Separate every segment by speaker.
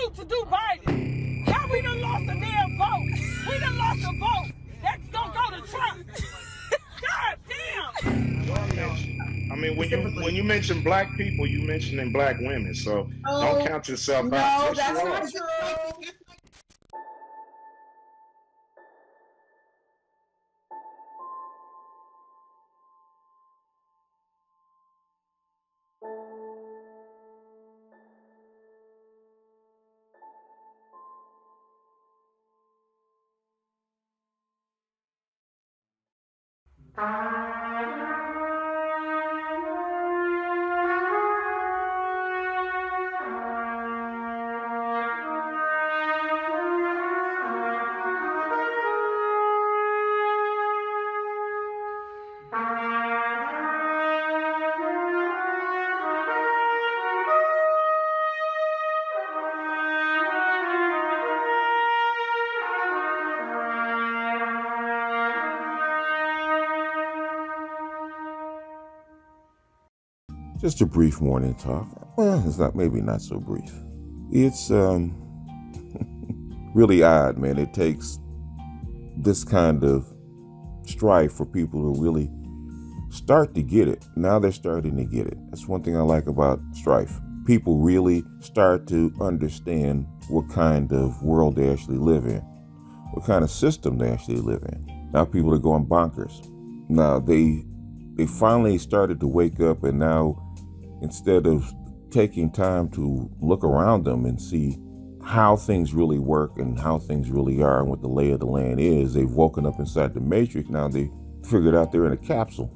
Speaker 1: you to do Biden. Now we done lost a damn vote. We done lost a vote. That's gonna go to Trump. God damn.
Speaker 2: I mean, when you mention black people, you mentioning black women. So don't count yourself out.
Speaker 3: No, that's not true.
Speaker 4: Just a brief morning talk. Well, it's maybe not so brief. It's really odd, man. It takes this kind of strife for people to really start to get it. Now they're starting to get it. That's one thing I like about strife. People really start to understand what kind of world they actually live in, what kind of system they actually live in. Now people are going bonkers. Now they finally started to wake up, and now instead of taking time to look around them and see how things really work and how things really are and what the lay of the land is, they've woken up inside the matrix. Now they figured out they're in a capsule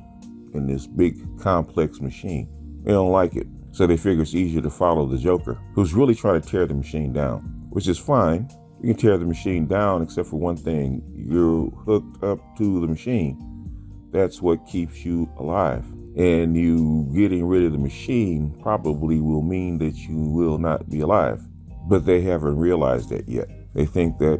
Speaker 4: in this big complex machine. They don't like it. So they figure it's easier to follow the Joker, who's really trying to tear the machine down, which is fine. You can tear the machine down, except for one thing. You're hooked up to the machine. That's what keeps you alive. And you getting rid of the machine probably will mean that you will not be alive. But they haven't realized that yet. They think that,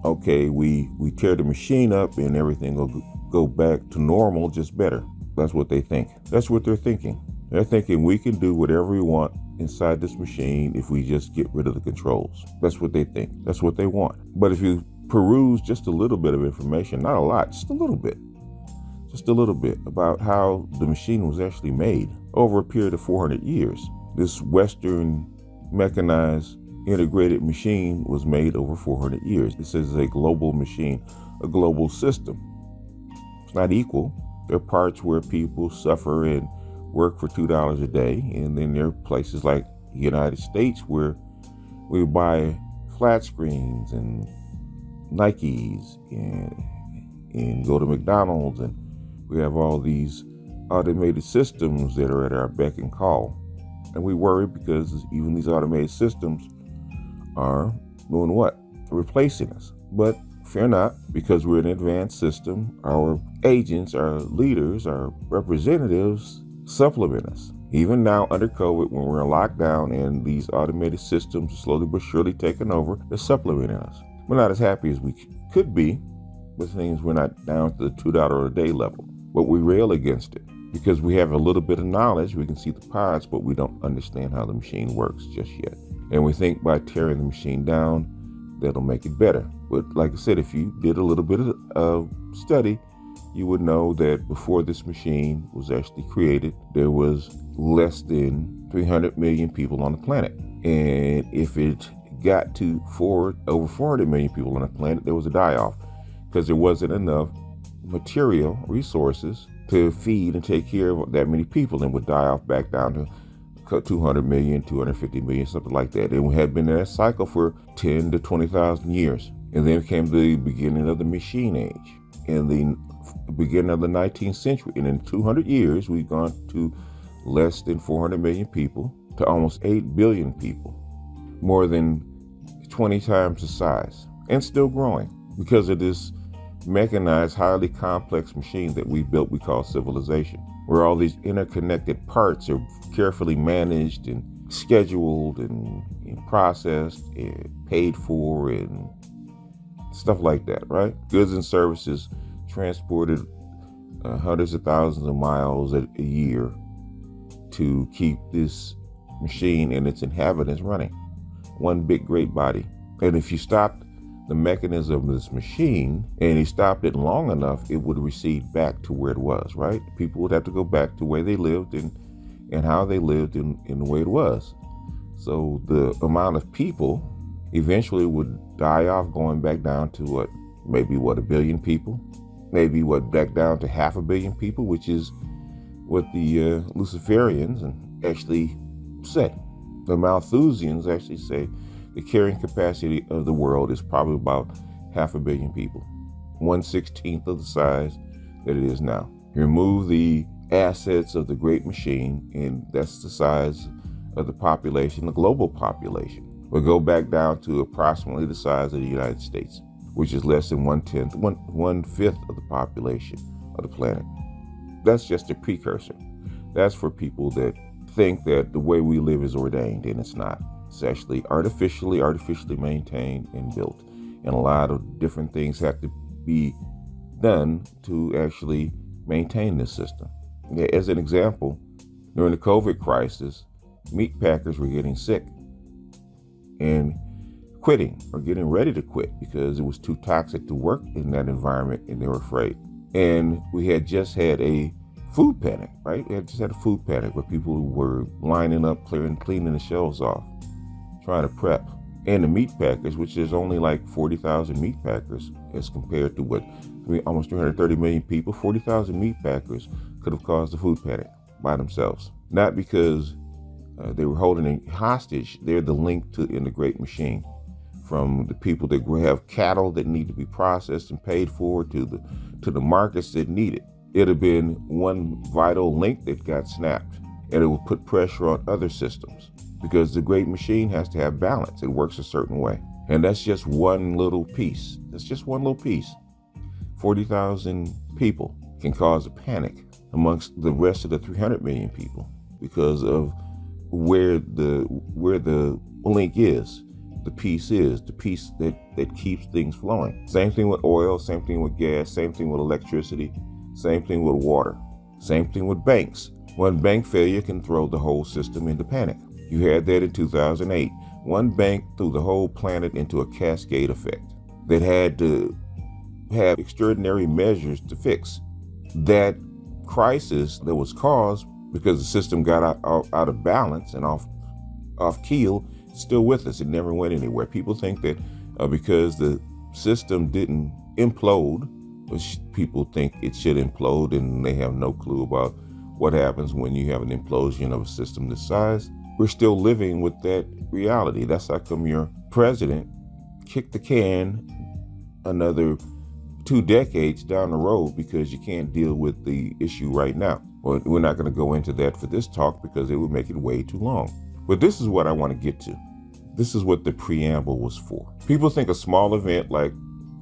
Speaker 4: okay, we tear the machine up and everything will go back to normal, just better. That's what they think. That's what they're thinking. They're thinking we can do whatever we want inside this machine if we just get rid of the controls. That's what they think. That's what they want. But if you peruse just a little bit of information, not a lot, just a little bit about how the machine was actually made over a period of 400 years. This Western mechanized integrated machine was made over 400 years. This is a global machine, a global system. It's not equal. There are parts where people suffer and work for $2 a day, and then there are places like the United States where we buy flat screens and Nikes and go to McDonald's, and we have all these automated systems that are at our beck and call. And we worry because even these automated systems are doing what? Replacing us. But fear not, because we're an advanced system. Our agents, our leaders, our representatives supplement us. Even now under COVID, when we're in lockdown and these automated systems are slowly but surely taking over, they're supplementing us. We're not as happy as we could be, but things we're not down to the $2 a day level. But we rail against it because we have a little bit of knowledge. We can see the parts, but we don't understand how the machine works just yet. And we think by tearing the machine down, that'll make it better. But like I said, if you did a little bit of study, you would know that before this machine was actually created, there was less than 300 million people on the planet. And if it got to over 400 million people on the planet, there was a die-off because there wasn't enough material resources to feed and take care of that many people, and would die off back down to 200 million, 250 million, something like that. And we had been in that cycle for 10 to 20,000 years. And then came the beginning of the machine age in the beginning of the 19th century. And in 200 years, we've gone to less than 400 million people to almost 8 billion people, more than 20 times the size, and still growing because of this mechanized, highly complex machine that we built, we call civilization, where all these interconnected parts are carefully managed and scheduled and processed and paid for and stuff like that, right? Goods and services transported hundreds of thousands of miles a year to keep this machine and its inhabitants running. one big great body. And if you stopped the mechanism of this machine and you stopped it long enough, it would recede back to where it was, right? People would have to go back to where they lived and how they lived in the way it was. So the amount of people eventually would die off, going back down to maybe 1 billion people, maybe back down to 500 million people, which is what the Luciferians actually say. The Malthusians actually say the carrying capacity of the world is probably about 500 million people, 1/16 of the size that it is now. You remove the assets of the great machine, and that's the size of the population, the global population. We'll go back down to approximately the size of the United States, which is less than 1/5 of the population of the planet. That's just a precursor. That's for people that think that the way we live is ordained, and it's not. It's actually artificially maintained and built. And a lot of different things have to be done to actually maintain this system. As an example, during the COVID crisis, meat packers were getting sick and quitting or getting ready to quit because it was too toxic to work in that environment, and they were afraid. And we had just had a food panic, right? We had just had a food panic where people were lining up, cleaning the shelves off, trying to prep. And the meat packers, which is only like 40,000 meat packers as compared to almost 330 million people, 40,000 meat packers could have caused a food panic by themselves. Not because they were holding it hostage. They're the link in the great machine, from the people that have cattle that need to be processed and paid for to the markets that need it. It'd have been one vital link that got snapped, and it would put pressure on other systems because the great machine has to have balance. It works a certain way. And that's just one little piece. That's just one little piece. 40,000 people can cause a panic amongst the rest of the 300 million people because of where the link is, the piece that keeps things flowing. Same thing with oil, same thing with gas, same thing with electricity, same thing with water, same thing with banks. One bank failure can throw the whole system into panic. You had that in 2008. One bank threw the whole planet into a cascade effect that had to have extraordinary measures to fix. That crisis that was caused because the system got out of balance and off keel, still with us. It never went anywhere. People think that because the system didn't implode, which people think it should implode, and they have no clue about what happens when you have an implosion of a system this size. We're still living with that reality. That's how come your president kicked the can another 2 decades down the road, because you can't deal with the issue right now. Well, we're not going to go into that for this talk because it would make it way too long. But this is what I want to get to. This is what the preamble was for. People think a small event like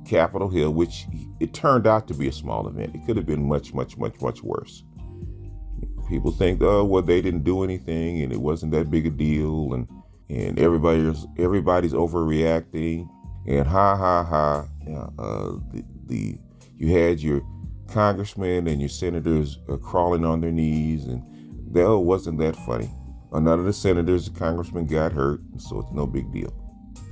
Speaker 4: Capitol Hill, which it turned out to be a small event. It could have been much, much, much, much worse. People think, oh, well, they didn't do anything and it wasn't that big a deal, and everybody's overreacting, and you had your congressmen and your senators crawling on their knees, and that wasn't that funny. None of the senators, the congressmen got hurt, so it's no big deal.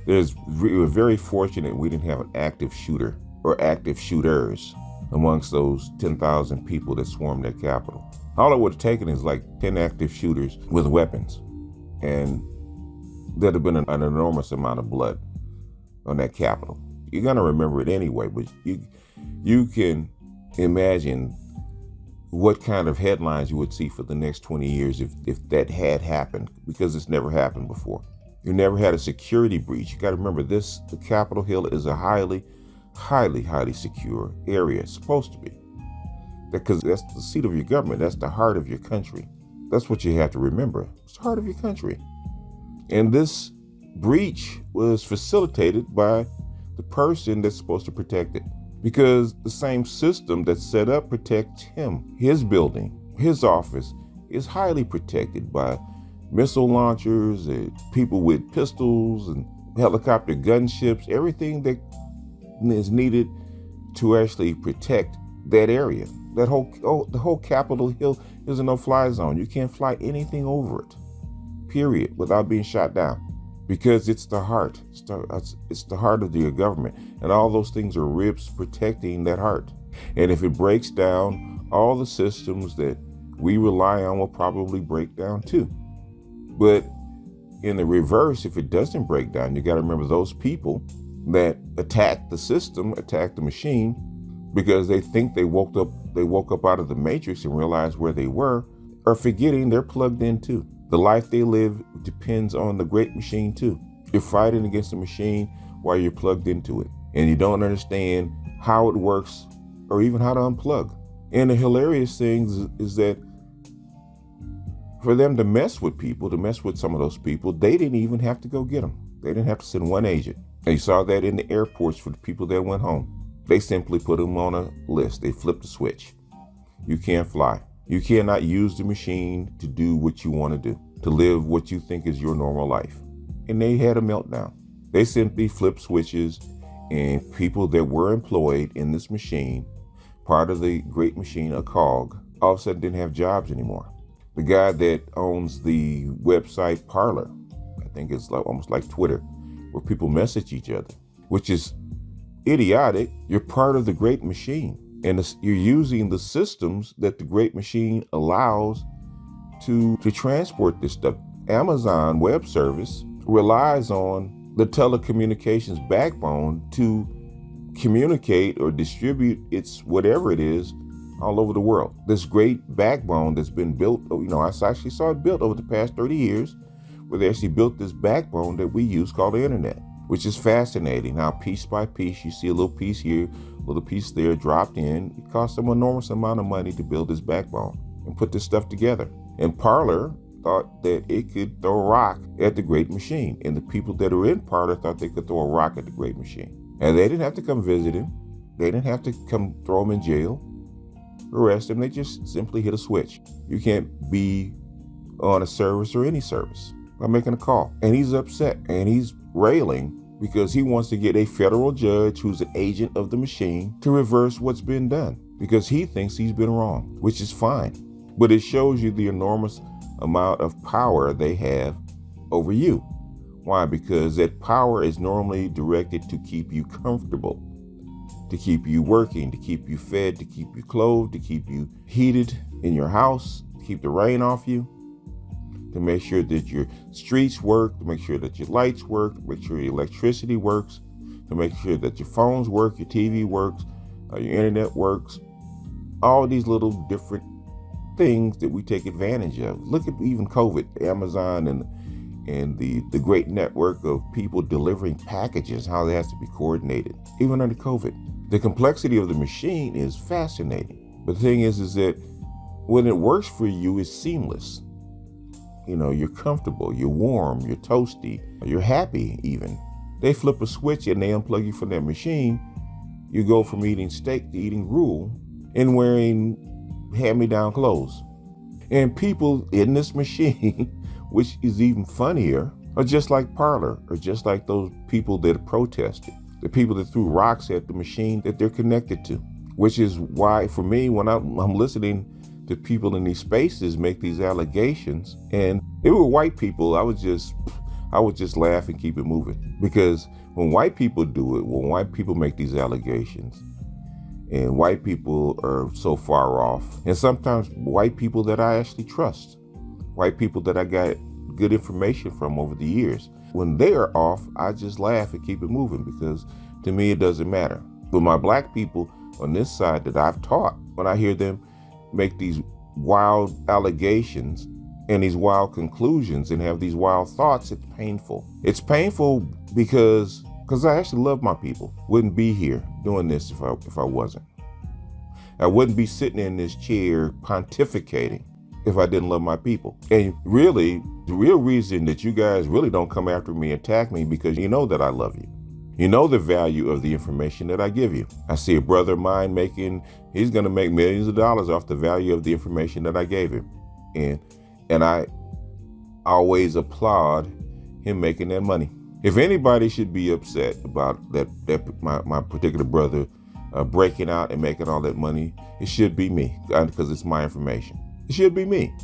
Speaker 4: We were very fortunate we didn't have an active shooter or active shooters amongst those 10,000 people that swarmed that Capitol. All it would have taken is like 10 active shooters with weapons, and there'd have been an enormous amount of blood on that Capitol. You're gonna remember it anyway, but you can imagine what kind of headlines you would see for the next 20 years if that had happened, because it's never happened before. You never had a security breach. You got to remember this: the Capitol Hill is a highly, highly, highly secure area. It's supposed to be, because that's the seat of your government. That's the heart of your country. That's what you have to remember. It's the heart of your country. And this breach was facilitated by the person that's supposed to protect it, because the same system that's set up protects him. His building, his office is highly protected by missile launchers and people with pistols and helicopter gunships, everything that is needed to actually protect that area. The whole Capitol Hill is a no-fly zone. You can't fly anything over it, period, without being shot down, because it's the heart. It's the heart of the government. And all those things are ribs protecting that heart. And if it breaks down, all the systems that we rely on will probably break down too. But in the reverse, if it doesn't break down, you got to remember those people that attack the system, attack the machine, because they think they woke up out of the matrix and realized where they were, are forgetting they're plugged in too. The life they live depends on the great machine too. You're fighting against the machine while you're plugged into it, and you don't understand how it works or even how to unplug. And the hilarious thing is that for them to mess with people, to mess with some of those people, they didn't even have to go get them. They didn't have to send one agent. And you saw that in the airports for the people that went home. They simply put them on a list. They flipped the switch. You can't fly. You cannot use the machine to do what you want to do, to live what you think is your normal life. And they had a meltdown. They simply flipped switches, and people that were employed in this machine, part of the great machine, a cog, all of a sudden didn't have jobs anymore. The guy that owns the website Parler, I think it's almost like Twitter, where people message each other, which is idiotic. You're part of the great machine, and you're using the systems that the great machine allows to transport this stuff. Amazon Web Service relies on the telecommunications backbone to communicate or distribute its whatever it is all over the world. This great backbone that's been built, I actually saw it built over the past 30 years, where they actually built this backbone that we use called the internet, which is fascinating. How piece by piece, you see a little piece here, a little piece there dropped in. It cost them an enormous amount of money to build this backbone and put this stuff together. And Parler thought that it could throw a rock at the great machine. And the people that are in Parler thought they could throw a rock at the great machine. And they didn't have to come visit him. They didn't have to come throw him in jail, arrest him. They just simply hit a switch. You can't be on a service or any service by making a call. And he's upset and he's railing because he wants to get a federal judge who's an agent of the machine to reverse what's been done, because he thinks he's been wrong, which is fine. But it shows you the enormous amount of power they have over you. Why? Because that power is normally directed to keep you comfortable, to keep you working, to keep you fed, to keep you clothed, to keep you heated in your house, to keep the rain off you, to make sure that your streets work, to make sure that your lights work, to make sure your electricity works, to make sure that your phones work, your TV works, your internet works. All these little different things that we take advantage of. Look at even COVID, Amazon and the great network of people delivering packages, how that has to be coordinated, even under COVID. The complexity of the machine is fascinating. But the thing is that when it works for you, it's seamless. You're comfortable, you're warm, you're toasty, you're happy even. They flip a switch and they unplug you from that machine. You go from eating steak to eating gruel and wearing hand-me-down clothes. And people in this machine, which is even funnier, are just like Parler, or just like those people that protested, the people that threw rocks at the machine that they're connected to. Which is why, for me, when I'm listening to people in these spaces make these allegations, and if it were white people, I would just laugh and keep it moving. Because when white people do it, when white people make these allegations, and white people are so far off, and sometimes white people that I actually trust, white people that I got good information from over the years, when they are off, I just laugh and keep it moving, because to me it doesn't matter. But my black people on this side that I've taught, when I hear them make these wild allegations and these wild conclusions and have these wild thoughts, it's painful. It's painful because I actually love my people. Wouldn't be here doing this if I wasn't. I wouldn't be sitting in this chair pontificating if I didn't love my people. And really, the real reason that you guys really don't come after me, attack me, because you know that I love you. You know the value of the information that I give you. I see a brother of mine he's going to make millions of dollars off the value of the information that I gave him. And I always applaud him making that money. If anybody should be upset about my particular brother breaking out and making all that money, it should be me, because it's my information. It should be me,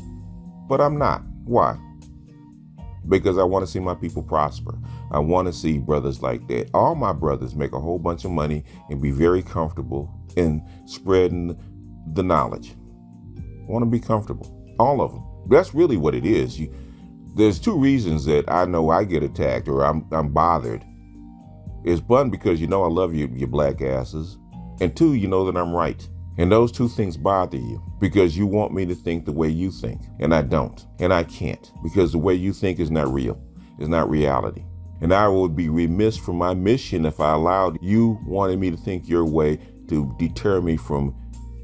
Speaker 4: but I'm not. Why? because I want to see my people prosper. I want to see brothers like that. All my brothers make a whole bunch of money and be very comfortable in spreading the knowledge. I want to be comfortable. All of them. That's really what it is. There's two reasons that I know I get attacked or I'm bothered. It's one, because you know I love you black asses. And two, you know that I'm right. And those two things bother you because you want me to think the way you think. And I don't. And I can't, because the way you think is not real. It's not reality. And I would be remiss from my mission if I allowed you wanting me to think your way to deter me from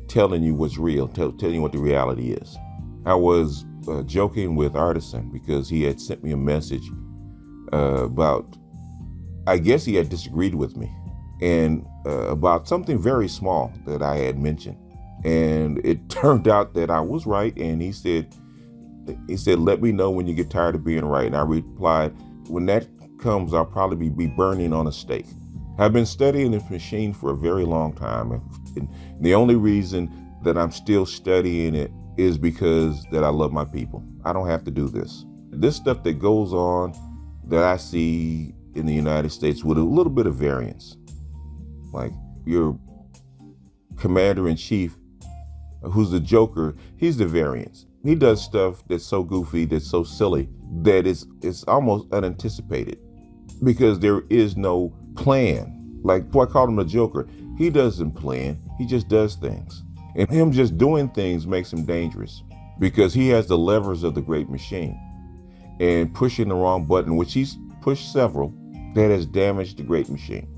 Speaker 4: telling you what's real, telling you what the reality is. I was joking with Artisan because he had sent me a message about, I guess he had disagreed with me, and about something very small that I had mentioned. And it turned out that I was right. And he said, let me know when you get tired of being right. And I replied, when that comes, I'll probably be burning on a stake. I've been studying this machine for a very long time. And the only reason that I'm still studying it is because that I love my people. I don't have to do this. This stuff that goes on that I see in the United States with a little bit of variance. Like your commander-in-chief, who's the Joker, he's the variance. He does stuff that's so goofy, that's so silly, that it's almost unanticipated because there is no plan. Like, I call him the Joker. He doesn't plan, he just does things. And him just doing things makes him dangerous because he has the levers of the great machine. And pushing the wrong button, which he's pushed several, that has damaged the great machine.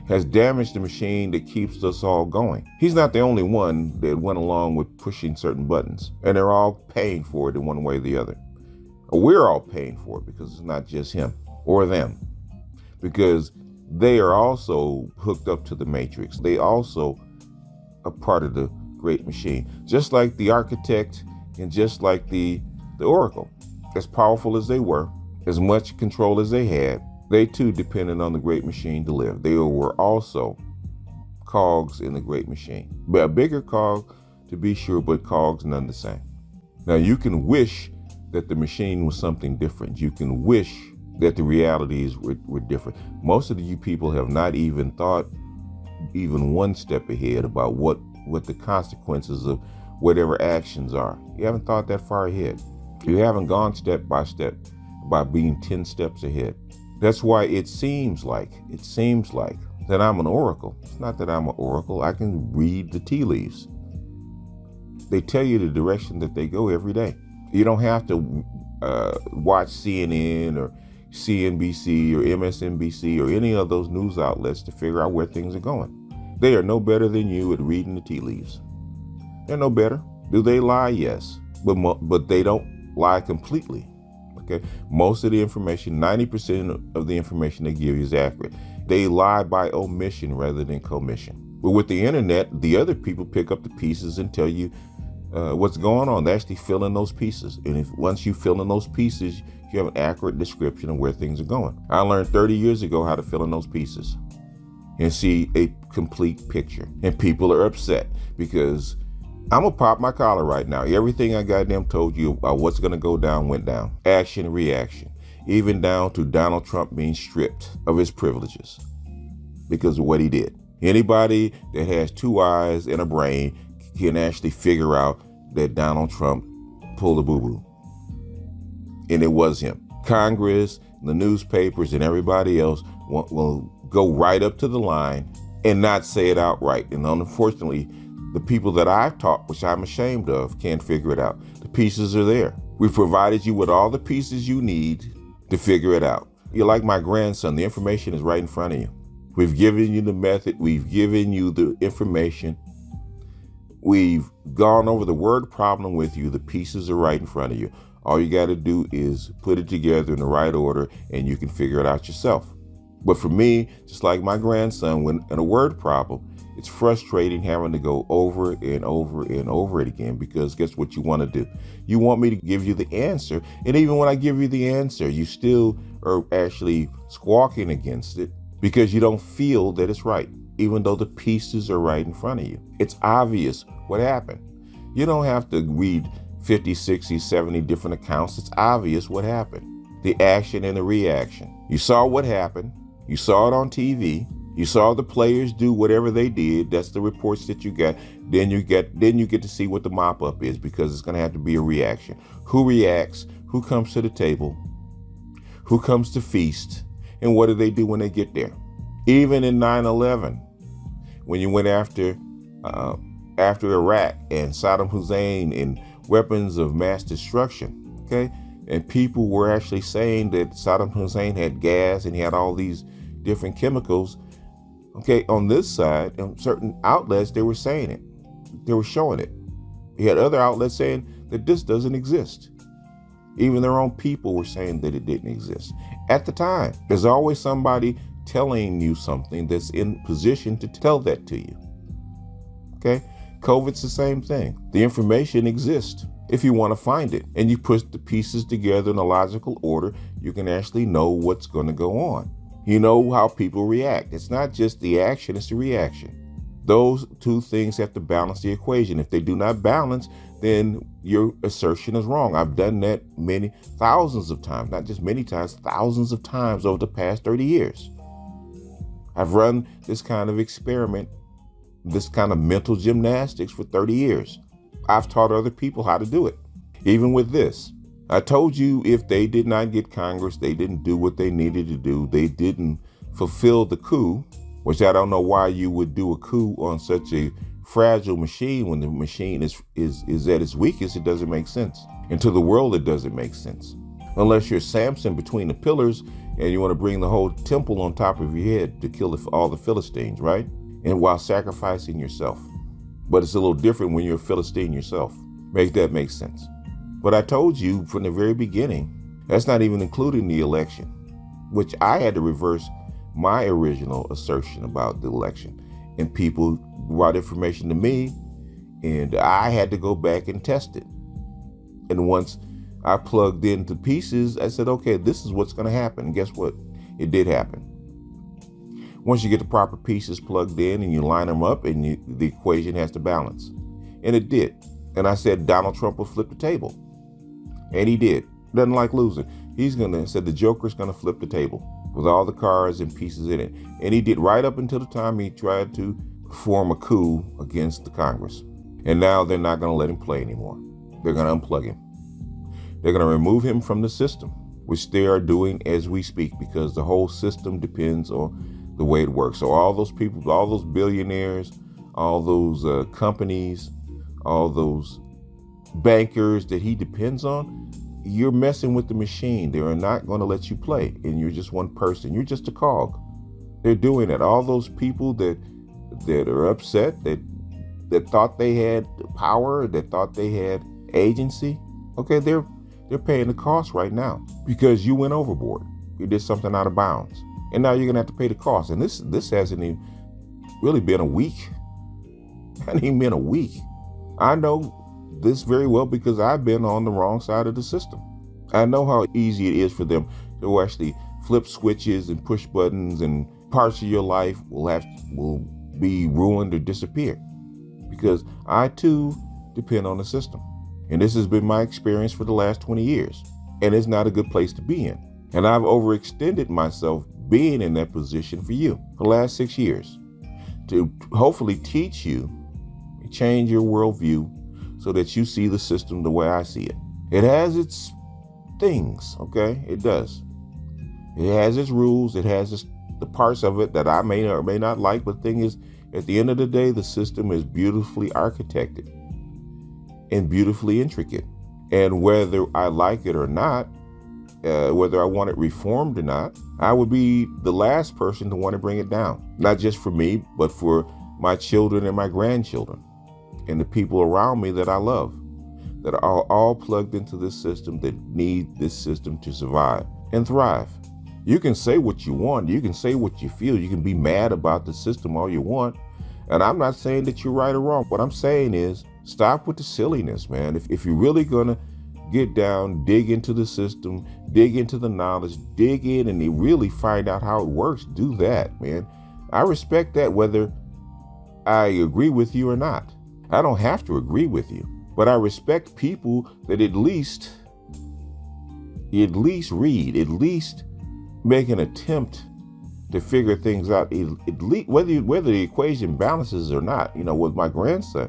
Speaker 4: Has damaged the machine that keeps us all going. He's not the only one that went along with pushing certain buttons, and they're all paying for it in one way or the other. We're all paying for it because it's not just him or them, because they are also hooked up to the matrix. They also are part of the great machine, just like the architect and just like the oracle. As powerful as they were, as much control as they had, they too depended on the great machine to live. They were also cogs in the great machine. But a bigger cog, to be sure, but cogs none the same. Now you can wish that the machine was something different. You can wish that the realities were different. Most of you people have not even thought even one step ahead about what the consequences of whatever actions are. You haven't thought that far ahead. You haven't gone step by step by being 10 steps ahead. That's why it seems like that I'm an oracle. It's not that I'm an oracle. I can read the tea leaves. They tell you the direction that they go every day. You don't have to watch CNN or CNBC or MSNBC or any of those news outlets to figure out where things are going. They are no better than you at reading the tea leaves. They're no better. Do they lie? Yes. But they don't lie completely. Okay, most of the information, 90% of the information they give you is accurate. They lie by omission rather than commission. But with the internet, the other people pick up the pieces and tell you what's going on. They actually fill in those pieces. And once you fill in those pieces, you have an accurate description of where things are going. I learned 30 years ago how to fill in those pieces and see a complete picture. And people are upset because I'm gonna pop my collar right now. Everything I goddamn told you about what's gonna go down went down. Action, reaction, even down to Donald Trump being stripped of his privileges because of what he did. Anybody that has two eyes and a brain can actually figure out that Donald Trump pulled a boo-boo. And it was him. Congress, the newspapers, and everybody else will go right up to the line and not say it outright. And unfortunately, the people that I've taught, which I'm ashamed of, can't figure it out. The pieces are there. We've provided you with all the pieces you need to figure it out. You're like my grandson. The information is right in front of you. We've given you the method. We've given you the information. We've gone over the word problem with you. The pieces are right in front of you. All you got to do is put it together in the right order and you can figure it out yourself. But for me, just like my grandson, when in a word problem, it's frustrating having to go over and over and over it again because guess what you want to do? You want me to give you the answer. And even when I give you the answer, you still are actually squawking against it because you don't feel that it's right, even though the pieces are right in front of you. It's obvious what happened. You don't have to read 50, 60, 70 different accounts. It's obvious what happened. the action and the reaction. You saw what happened. You saw it on TV. You saw the players do whatever they did. That's the reports that you got. Then you get to see what the mop up is, because it's going to have to be a reaction. Who reacts? Who comes to the table? Who comes to feast? And what do they do when they get there? Even in 9/11, when you went after Iraq and Saddam Hussein and weapons of mass destruction, okay? And people were actually saying that Saddam Hussein had gas and he had all these different chemicals. Okay, on this side, on certain outlets, they were saying it. They were showing it. You had other outlets saying that this doesn't exist. Even their own people were saying that it didn't exist. At the time, there's always somebody telling you something that's in position to tell that to you. Okay? COVID's the same thing. The information exists. If you want to find it and you put the pieces together in a logical order, you can actually know what's going to go on. You know how people react. It's not just the action, it's the reaction. Those two things have to balance the equation. If they do not balance, then your assertion is wrong. I've done that thousands of times, not just many times, thousands of times over the past 30 years. I've run this kind of experiment, this kind of mental gymnastics for 30 years. I've taught other people how to do it. Even with this, I told you if they did not get Congress, they didn't do what they needed to do. They didn't fulfill the coup, which I don't know why you would do a coup on such a fragile machine when the machine is at its weakest. It doesn't make sense. And to the world, it doesn't make sense. Unless you're Samson between the pillars and you want to bring the whole temple on top of your head to kill all the Philistines, right? And while sacrificing yourself. But it's a little different when you're a Philistine yourself. Make that make sense. But I told you from the very beginning, that's not even including the election, which I had to reverse my original assertion about the election. And people brought information to me, and I had to go back and test it. And once I plugged into pieces, I said, okay, this is what's going to happen. And guess what? It did happen. Once you get the proper pieces plugged in and you line them up, and the equation has to balance. And it did. And I said Donald Trump will flip the table. And he did. Doesn't like losing. Said the Joker's going to flip the table with all the cards and pieces in it. And he did, right up until the time he tried to form a coup against the Congress. And now they're not going to let him play anymore. They're going to unplug him. They're going to remove him from the system, which they are doing as we speak, because the whole system depends on the way it works. So all those people, all those billionaires, all those companies, all those bankers that he depends on, you're messing with the machine. They are not going to let you play, and you're just one person. You're just a cog. They're doing it. All those people that are upset, that thought they had power, that thought they had agency, okay, they're paying the cost right now because you went overboard. You did something out of bounds, and now you're gonna have to pay the cost. And this hasn't even really been a week. It hasn't even been a week. I know this very well because I've been on the wrong side of the system. I know how easy it is for them to actually flip switches and push buttons, and parts of your life will be ruined or disappear, because I too depend on the system. And this has been my experience for the last 20 years. And it's not a good place to be in. And I've overextended myself being in that position for you for the last 6 years, to hopefully teach you, change your worldview so that you see the system the way I see it. It has its things, okay? It does. It has its rules. It has the parts of it that I may or may not like. But the thing is, at the end of the day, the system is beautifully architected and beautifully intricate. And whether I like it or not, whether I want it reformed or not, I would be the last person to want to bring it down. Not just for me, but for my children and my grandchildren and the people around me that I love, that are all plugged into this system, that need this system to survive and thrive. You can say what you want. You can say what you feel. You can be mad about the system all you want. And I'm not saying that you're right or wrong. What I'm saying is stop with the silliness, man. If you're really going to get down, dig into the system, dig into the knowledge, dig in and really find out how it works, do that, man. I respect that whether I agree with you or not. I don't have to agree with you, but I respect people that at least, at least read, at least make an attempt to figure things out, at least whether the equation balances or not. With my grandson,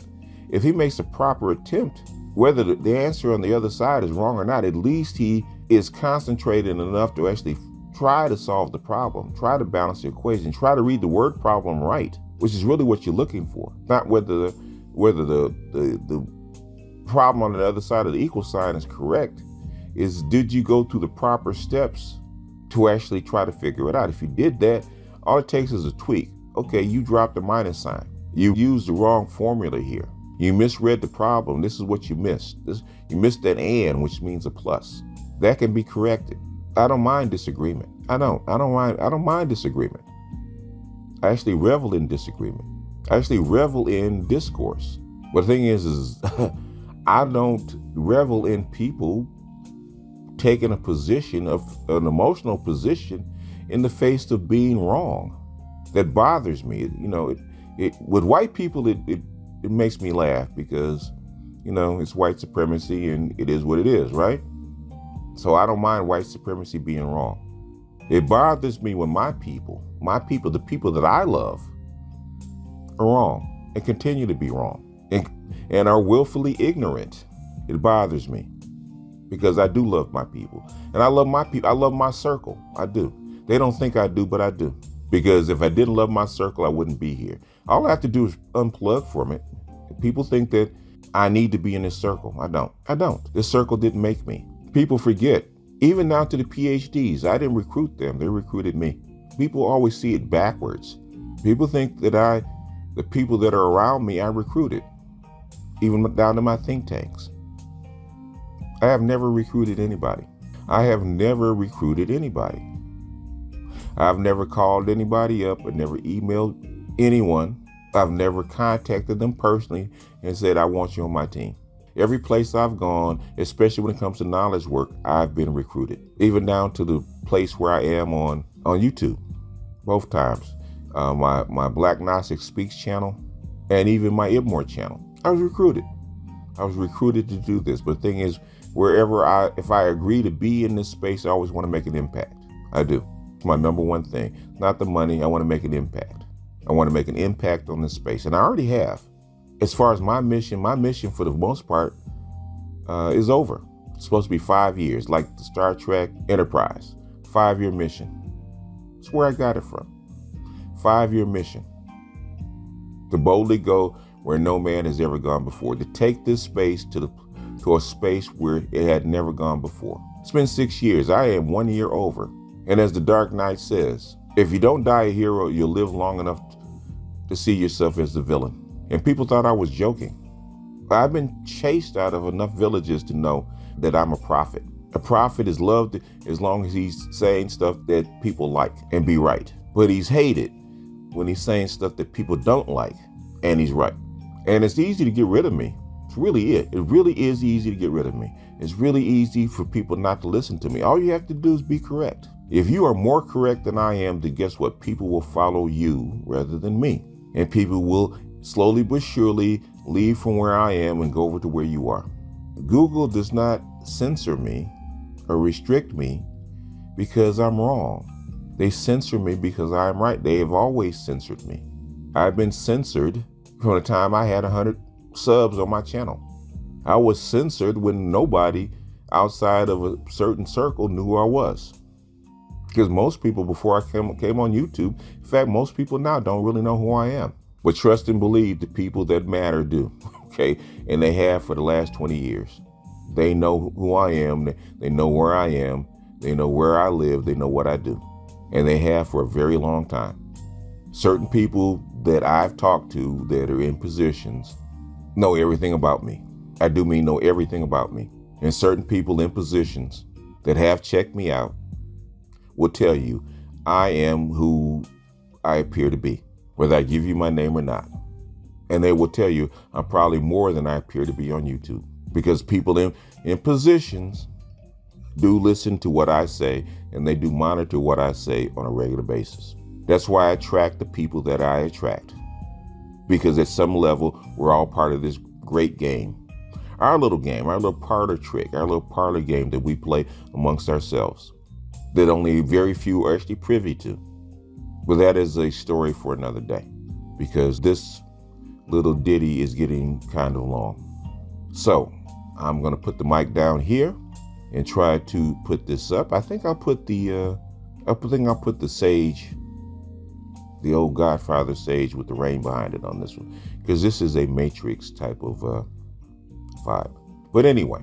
Speaker 4: if he makes a proper attempt, whether the answer on the other side is wrong or not, at least he is concentrated enough to actually try to solve the problem, try to balance the equation, try to read the word problem right, which is really what you're looking for. Not whether the problem on the other side of the equal sign is correct, is did you go through the proper steps to actually try to figure it out? If you did that, all it takes is a tweak. Okay, you dropped the minus sign. You used the wrong formula here. You misread the problem. This is what you missed. You missed that and, which means a plus. That can be corrected. I don't mind disagreement. I don't mind disagreement. I actually revel in disagreement. I actually revel in discourse. But the thing is I don't revel in people taking a position of an emotional position in the face of being wrong. That bothers me. With white people, it makes me laugh because, it's white supremacy and it is what it is, right? So I don't mind white supremacy being wrong. It bothers me when my people, the people that I love, are wrong and continue to be wrong and are willfully ignorant. It bothers me because I do love my people. And I love my people. I love my circle. I do. They don't think I do, but I do. Because if I didn't love my circle, I wouldn't be here. All I have to do is unplug from it. People think that I need to be in this circle. I don't. This circle didn't make me. People forget. Even down to the PhDs, I didn't recruit them. They recruited me. People always see it backwards. People think that the people that are around me, I recruited. Even down to my think tanks. I have never recruited anybody. I've never called anybody up. I never emailed anyone. I've never contacted them personally and said, I want you on my team. Every place I've gone, especially when it comes to knowledge work, I've been recruited. Even down to the place where I am on YouTube, both times. My Black Gnostic Speaks channel and even my Ibmore channel. I was recruited. I was recruited to do this. But the thing is, if I agree to be in this space, I always want to make an impact. I do. It's my number one thing. Not the money. I want to make an impact. I want to make an impact on this space. And I already have. As far as my mission for the most part is over. It's supposed to be 5 years, like the Star Trek Enterprise. 5-year mission. That's where I got it from. 5-year mission. To boldly go where no man has ever gone before. To take this space to a space where it had never gone before. It's been 6 years. I am 1 year over. And as the Dark Knight says, if you don't die a hero, you'll live long enough to see yourself as the villain. And people thought I was joking. I've been chased out of enough villages to know that I'm a prophet. A prophet is loved as long as he's saying stuff that people like and be right. But he's hated when he's saying stuff that people don't like and he's right. And it's easy to get rid of me. It's really it. It really is easy to get rid of me. It's really easy for people not to listen to me. All you have to do is be correct. If you are more correct than I am, then guess what? People will follow you rather than me. And people will slowly but surely leave from where I am and go over to where you are. Google does not censor me or restrict me because I'm wrong. They censor me because I'm right. They have always censored me. I've been censored from the time I had 100 subs on my channel. I was censored when nobody outside of a certain circle knew who I was. Because most people before I came on YouTube, in fact, most people now don't really know who I am. But trust and believe the people that matter do, okay? And they have for the last 20 years. They know who I am. They know where I am. They know where I live. They know what I do. And they have for a very long time. Certain people that I've talked to that are in positions know everything about me. I do mean know everything about me. And certain people in positions that have checked me out will tell you I am who I appear to be, whether I give you my name or not. And they will tell you I'm probably more than I appear to be on YouTube, because people in positions do listen to what I say and they do monitor what I say on a regular basis. That's why I attract the people that I attract, because at some level we're all part of this great game. our little game, our little parlor trick, our little parlor game that we play amongst ourselves that only very few are actually privy to. But that is a story for another day, because this little ditty is getting kind of long. So I'm going to put the mic down here and try to put this up. I think I'll put the sage, the old Godfather sage with the rain behind it on this one, because this is a Matrix type of vibe. But anyway,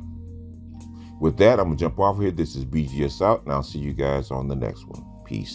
Speaker 4: with that, I'm going to jump off here. This is BGS out, and I'll see you guys on the next one. Peace.